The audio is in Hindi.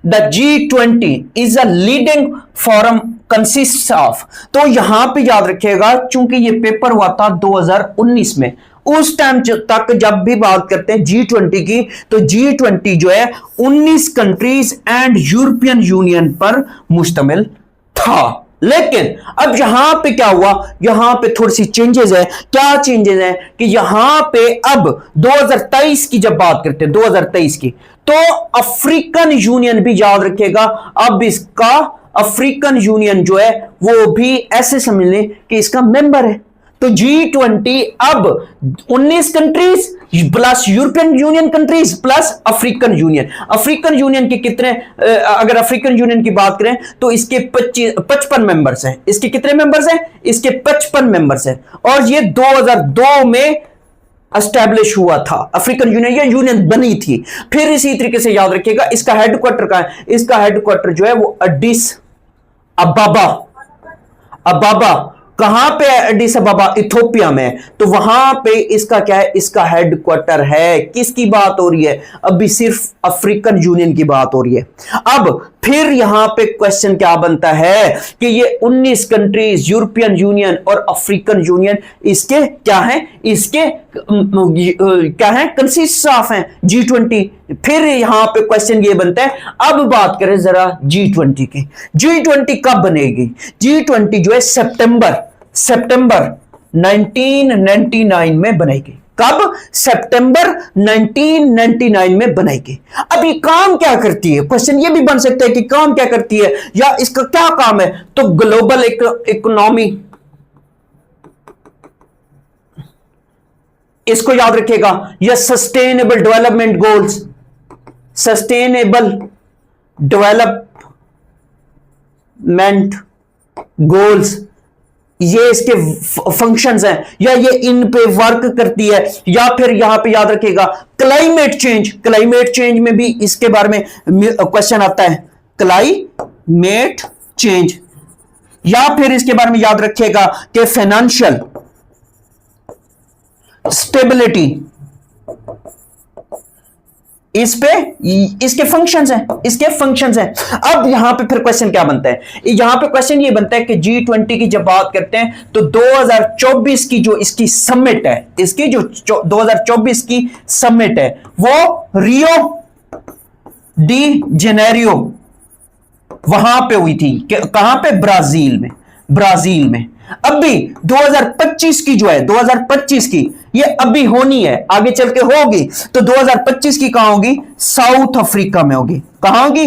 The G20 is a leading forum consist of. तो यहां पे याद रखिएगा, चूंकि ये पेपर हुआ था 2019 में, उस टाइम तक जब भी बात करते हैं G20 की, तो G20 जो है 19 कंट्रीज एंड यूरोपियन यूनियन पर मुश्तमिल था। लेकिन अब यहां पे क्या हुआ, यहां पे थोड़ी सी चेंजेस है। क्या चेंजेस है कि यहां पे अब 2023 की जब बात करते हैं 2023 की, तो अफ्रीकन यूनियन भी याद रखिएगा, अब इसका अफ्रीकन यूनियन जो है वो भी ऐसे समझ लें कि इसका मेंबर है। तो G20 अब 19 countries plus European union countries plus African union. African union के कितने, अगर अफ्रीकन यूनियन की बात करें तो इसके 55 मेंबर्स हैं। इसके कितने मेंबर्स हैं? इसके 55 मेंबर्स हैं। और ये 2002 में एस्टैब्लिश हुआ था अफ्रीकन यूनियन, या यूनियन बनी थी। फिर इसी तरीके से याद रखिएगा, इसका हेडक्वार्टर कहां है? इसका हेडक्वार्टर जो है वो एडिस अबाबा। अबाबा कहां पे है? एडिस अबाबा इथोपिया में। तो वहां पे इसका क्या है? इसका हेडक्वार्टर है। किसकी बात हो रही है? अभी सिर्फ अफ्रीकन यूनियन की बात हो रही है। अब फिर यहां पे क्वेश्चन क्या बनता है कि ये 19 कंट्रीज, यूरोपियन यूनियन और अफ्रीकन यूनियन, इसके क्या है? इसके क्या है? कंसिस्ट ऑफ है G20। फिर यहां पे क्वेश्चन ये बनता है, अब बात करें जरा G20 की। G20 कब बनेगी? G20 जो है सितंबर 1999 में बनेगी। कब? सितंबर 1999 में बनेगी। अब ये काम क्या करती है? क्वेश्चन ये भी बन सकता है कि काम क्या करती है, या इसका क्या काम है? तो ग्लोबल इकोनॉमी, इसको याद रखिएगा, या sustainable development goals, sustainable development goals, ये इसके फंक्शंस हैं, या ये इन पे वर्क करती है। या फिर यहां पे याद रखिएगा क्लाइमेट चेंज, क्लाइमेट चेंज में भी इसके बारे में क्वेश्चन आता है, क्लाइमेट चेंज। या फिर इसके बारे में याद रखिएगा कि फाइनेंशियल स्टेबिलिटी, इस पे इसके फंक्शंस हैं, इसके फंक्शंस हैं। अब यहां पे फिर क्वेश्चन क्या बनता है? यहां पे क्वेश्चन ये बनता है कि G20 की जब बात करते हैं तो 2024 की जो इसकी समिट है, इसकी जो 2024 की समिट है वो रियो डी जेनेरियो वहां पे हुई थी। कहां पे? ब्राजील में, ब्राजील में। अभी 2025 की जो है, 2025 की ये अभी होनी है, आगे चल के होगी। तो 2025 की कहां होगी? साउथ अफ्रीका में होगी। कहां होगी?